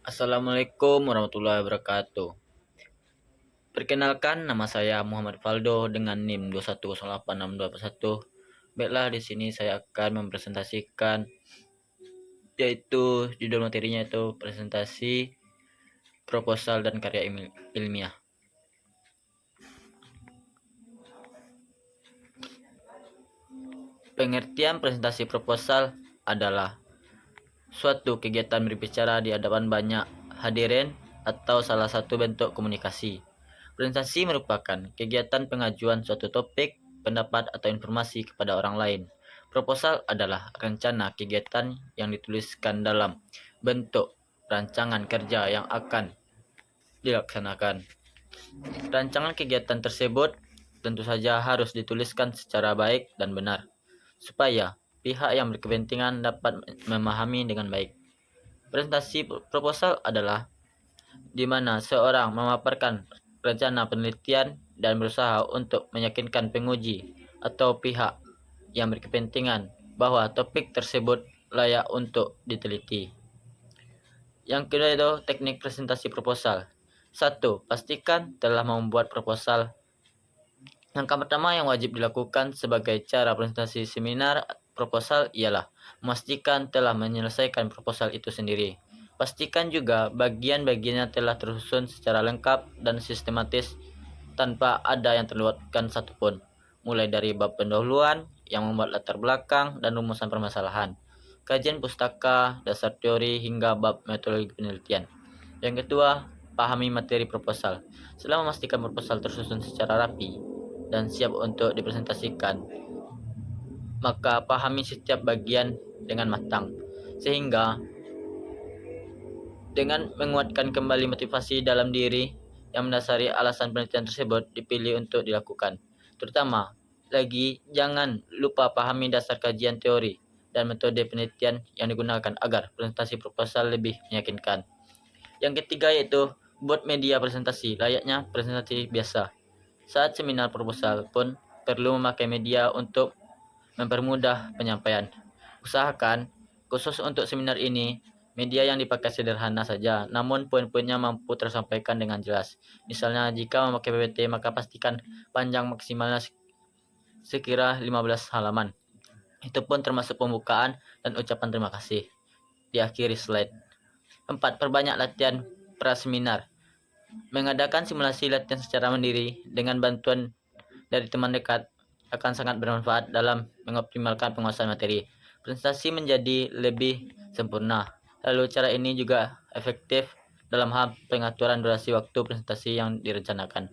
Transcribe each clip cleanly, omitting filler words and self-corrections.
Assalamualaikum warahmatullahi wabarakatuh. Perkenalkan, nama saya Muhammad Faldo dengan NIM 2108621. Baiklah, di sini saya akan mempresentasikan, yaitu judul materinya itu presentasi proposal dan karya ilmiah. Pengertian presentasi proposal adalah suatu kegiatan berbicara di hadapan banyak hadirin atau salah satu bentuk komunikasi. Presentasi merupakan kegiatan pengajuan suatu topik, pendapat, atau informasi kepada orang lain. Proposal adalah rencana kegiatan yang dituliskan dalam bentuk rancangan kerja yang akan dilaksanakan. Rancangan kegiatan tersebut tentu saja harus dituliskan secara baik dan benar, supaya pihak yang berkepentingan dapat memahami dengan baik. Presentasi proposal adalah di mana seorang memaparkan rencana penelitian dan berusaha untuk meyakinkan penguji atau pihak yang berkepentingan bahwa topik tersebut layak untuk diteliti. Yang kedua itu teknik presentasi proposal. 1. Pastikan telah membuat proposal. Langkah pertama yang wajib dilakukan sebagai cara presentasi seminar proposal ialah memastikan telah menyelesaikan proposal itu sendiri. Pastikan juga bagian-bagiannya telah tersusun secara lengkap dan sistematis tanpa ada yang terlewatkan satupun, mulai dari bab pendahuluan yang membuat latar belakang dan rumusan permasalahan, kajian pustaka, dasar teori, hingga bab metodologi penelitian. Yang kedua, pahami materi proposal. Setelah memastikan proposal tersusun secara rapi dan siap untuk dipresentasikan, maka pahami setiap bagian dengan matang, sehingga dengan menguatkan kembali motivasi dalam diri yang mendasari alasan penelitian tersebut dipilih untuk dilakukan. Terutama lagi, jangan lupa pahami dasar kajian teori dan metode penelitian yang digunakan agar presentasi proposal lebih meyakinkan. Yang ketiga yaitu buat media presentasi layaknya presentasi biasa. Saat seminar proposal pun perlu memakai media untuk mempermudah penyampaian. Usahakan khusus untuk seminar ini media yang dipakai sederhana saja, namun poin-poinnya mampu tersampaikan dengan jelas. Misalnya jika memakai PPT maka pastikan panjang maksimalnya sekira 15 halaman. Itu pun termasuk pembukaan dan ucapan terima kasih di akhir slide. 4. Perbanyak latihan pra-seminar. Mengadakan simulasi latihan secara mandiri dengan bantuan dari teman dekat akan sangat bermanfaat dalam mengoptimalkan penguasaan materi. Presentasi menjadi lebih sempurna. Lalu cara ini juga efektif dalam hal pengaturan durasi waktu presentasi yang direncanakan.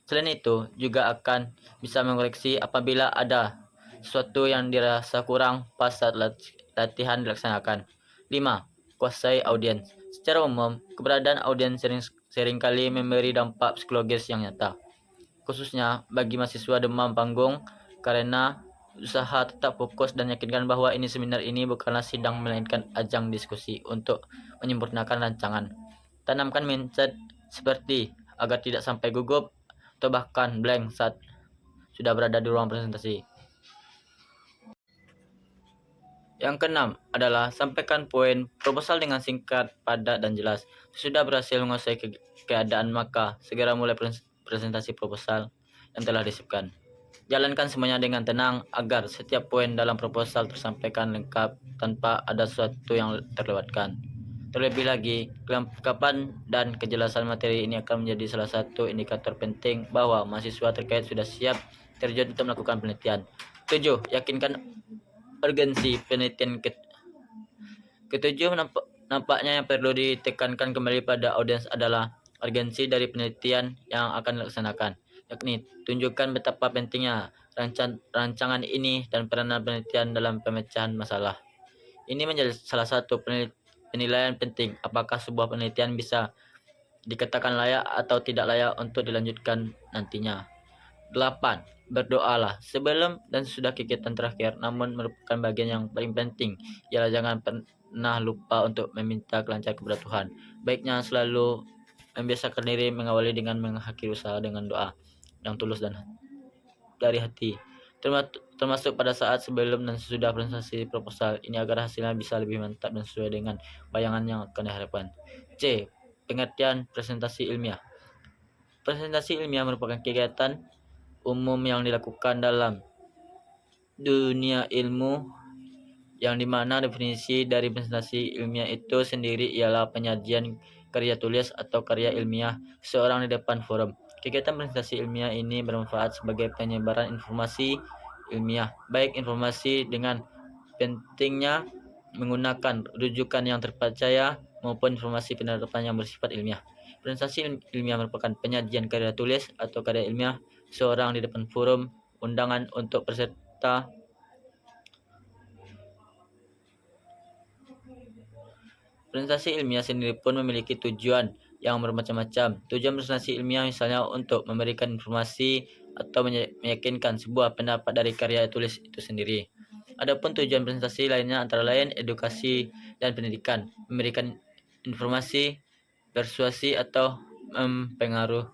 Selain itu, juga akan bisa mengoreksi apabila ada sesuatu yang dirasa kurang pas saat latihan dilaksanakan. 5. Kuasai audiens. Secara umum, keberadaan audiens seringkali memberi dampak psikologis yang nyata, khususnya bagi mahasiswa demam panggung, karena usaha tetap fokus dan yakinkan bahwa ini seminar ini bukanlah sidang melainkan ajang diskusi untuk menyempurnakan rancangan. Tanamkan mindset seperti agar tidak sampai gugup atau bahkan blank saat sudah berada di ruang presentasi. Yang keenam adalah sampaikan poin proposal dengan singkat, padat, dan jelas. Sesudah berhasil menguasai keadaan, maka segera mulai presentasi proposal yang telah disiapkan. Jalankan semuanya dengan tenang agar setiap poin dalam proposal tersampaikan lengkap tanpa ada sesuatu yang terlewatkan. Terlebih lagi, kelengkapan dan kejelasan materi ini akan menjadi salah satu indikator penting bahwa mahasiswa terkait sudah siap terjun untuk melakukan penelitian. 7. Yakinkan urgensi penelitian. Ketujuh, nampaknya yang perlu ditekankan kembali pada audiens adalah urgensi dari penelitian yang akan dilaksanakan, yakni tunjukkan betapa pentingnya rancangan ini dan peranan penelitian dalam pemecahan masalah. Ini menjadi salah satu penilaian penting apakah sebuah penelitian bisa dikatakan layak atau tidak layak untuk dilanjutkan nantinya. 8. Berdoalah sebelum dan sesudah kegiatan terakhir, namun merupakan bagian yang paling penting ialah jangan pernah lupa untuk meminta kelancaran kepada Tuhan. Baiknya selalu membiasakan diri mengawali dengan mengakhiri usaha dengan doa yang tulus dan dari hati. termasuk pada saat sebelum dan sesudah presentasi proposal ini agar hasilnya bisa lebih mantap dan sesuai dengan bayangan yang akan diharapkan. C. Pengertian presentasi ilmiah. Presentasi ilmiah merupakan kegiatan umum yang dilakukan dalam dunia ilmu yang dimana definisi dari presentasi ilmiah itu sendiri ialah penyajian karya tulis atau karya ilmiah seorang di depan forum. Kegiatan presentasi ilmiah ini bermanfaat sebagai penyebaran informasi ilmiah, baik informasi dengan pentingnya menggunakan rujukan yang terpercaya maupun informasi penerapan yang bersifat ilmiah. Presentasi ilmiah merupakan penyajian karya tulis atau karya ilmiah seorang di depan forum undangan untuk peserta. Presentasi ilmiah sendiri pun memiliki tujuan yang bermacam-macam. Tujuan presentasi ilmiah misalnya untuk memberikan informasi atau meyakinkan sebuah pendapat dari karya tulis itu sendiri. Adapun tujuan presentasi lainnya antara lain edukasi dan pendidikan, memberikan informasi, persuasi atau mempengaruhi.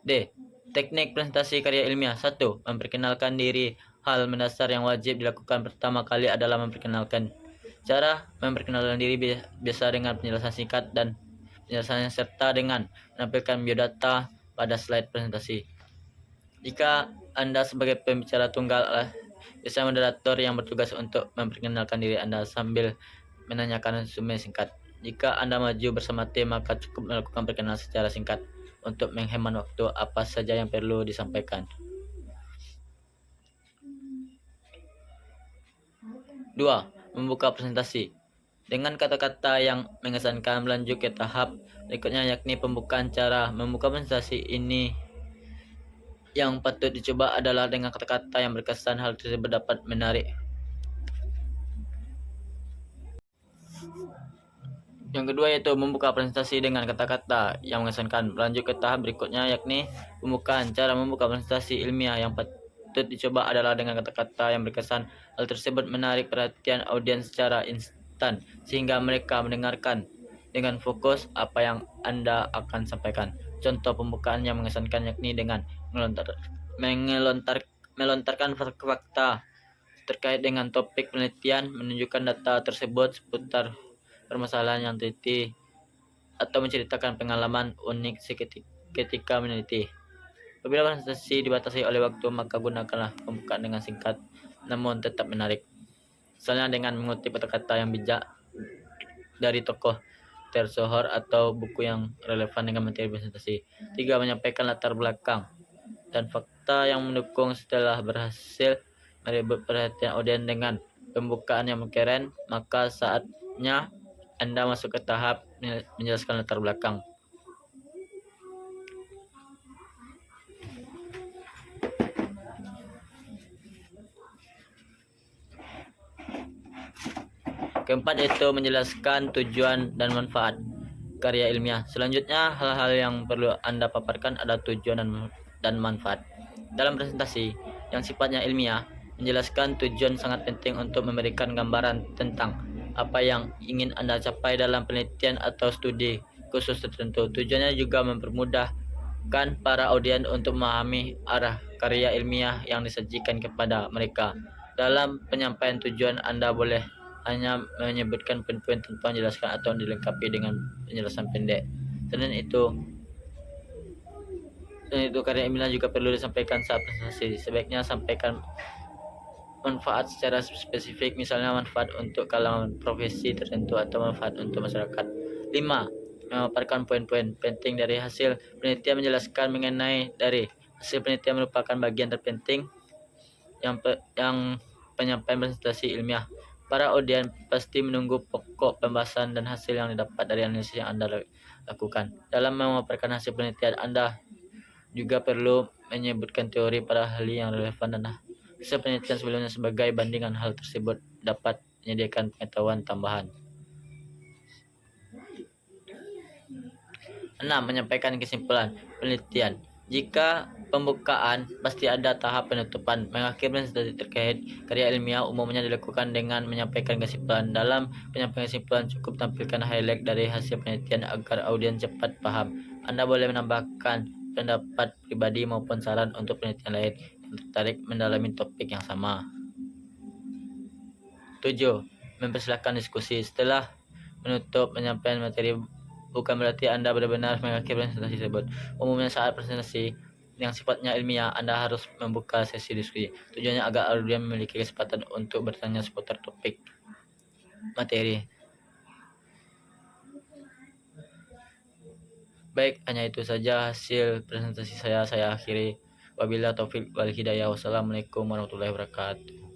D. Teknik presentasi karya ilmiah. 1. Memperkenalkan diri. Hal mendasar yang wajib dilakukan pertama kali adalah memperkenalkan. Cara memperkenalkan diri biasa dengan penjelasan singkat dan penjelasannya serta dengan menampilkan biodata pada slide presentasi. Jika Anda sebagai pembicara tunggal biasanya moderator yang bertugas untuk memperkenalkan diri Anda sambil menanyakan resume singkat. Jika Anda maju bersama tim, maka cukup melakukan perkenalan secara singkat untuk menghemat waktu apa saja yang perlu disampaikan. 2. Membuka presentasi. Dengan kata-kata yang mengesankan melanjut ke tahap berikutnya yakni pembukaan. Cara membuka presentasi ini yang patut dicoba adalah dengan kata-kata yang berkesan. Hal tersebut dapat menarik. Yang kedua yaitu membuka presentasi dengan kata-kata yang mengesankan. Lanjut ke tahap berikutnya yakni pembukaan. Cara membuka presentasi ilmiah yang patut dicoba adalah dengan kata-kata yang berkesan. Hal tersebut menarik perhatian audiens secara instan sehingga mereka mendengarkan dengan fokus apa yang Anda akan sampaikan. Contoh pembukaan yang mengesankan yakni dengan melontarkan fakta terkait dengan topik penelitian, menunjukkan data tersebut seputar permasalahan yang teliti, atau menceritakan pengalaman unik ketika meneliti. Apabila presentasi dibatasi oleh waktu, maka gunakanlah pembukaan dengan singkat namun tetap menarik. Misalnya dengan mengutip kata-kata yang bijak dari tokoh tersohor atau buku yang relevan dengan materi presentasi. 3. Menyampaikan latar belakang dan fakta yang mendukung. Setelah berhasil merebut perhatian audiens dengan pembukaan yang keren, maka saatnya Anda masuk ke tahap menjelaskan latar belakang. Keempat yaitu menjelaskan tujuan dan manfaat karya ilmiah. Selanjutnya, hal-hal yang perlu Anda paparkan adalah tujuan dan manfaat. Dalam presentasi yang sifatnya ilmiah, menjelaskan tujuan sangat penting untuk memberikan gambaran tentang apa yang ingin Anda capai dalam penelitian atau studi khusus tertentu. Tujuannya juga mempermudahkan para audiens untuk memahami arah karya ilmiah yang disajikan kepada mereka. Dalam penyampaian tujuan, Anda boleh hanya menyebutkan poin-poin tanpa menjelaskan atau dilengkapi dengan penjelasan pendek. Selain itu karya ilmiah juga perlu disampaikan saat presentasi. Sebaiknya sampaikan manfaat secara spesifik, misalnya manfaat untuk kalangan profesi tertentu atau manfaat untuk masyarakat. 5. Memaparkan poin-poin penting dari hasil penelitian. Menjelaskan mengenai dari hasil penelitian merupakan bagian terpenting yang penyampaian presentasi ilmiah. Para audiens pasti menunggu pokok pembahasan dan hasil yang didapat dari analisis yang Anda lakukan. Dalam memaparkan hasil penelitian, Anda juga perlu menyebutkan teori para ahli yang relevan dan hasil penelitian sebelumnya sebagai bandingan. Hal tersebut dapat menyediakan pengetahuan tambahan. 6. Menyampaikan kesimpulan penelitian. Jika pembukaan, pasti ada tahap penutupan. Mengakhiri presentasi terkait karya ilmiah umumnya dilakukan dengan menyampaikan kesimpulan. Dalam penyampaian kesimpulan, cukup tampilkan highlight dari hasil penelitian agar audiens cepat paham. Anda boleh menambahkan pendapat pribadi maupun saran untuk penelitian lain yang tertarik mendalami topik yang sama. 7. Mempersilahkan diskusi. Setelah menutup penyampaian materi, bukan berarti Anda benar-benar mengakhiri presentasi tersebut. Umumnya saat presentasi yang sifatnya ilmiah, Anda harus membuka sesi diskusi. Tujuannya agar audiens memiliki kesempatan untuk bertanya seputar topik materi. Baik, hanya itu saja hasil presentasi saya. Saya akhiri. Wabillahi taufik wal hidayah. Wassalamualaikum warahmatullahi wabarakatuh.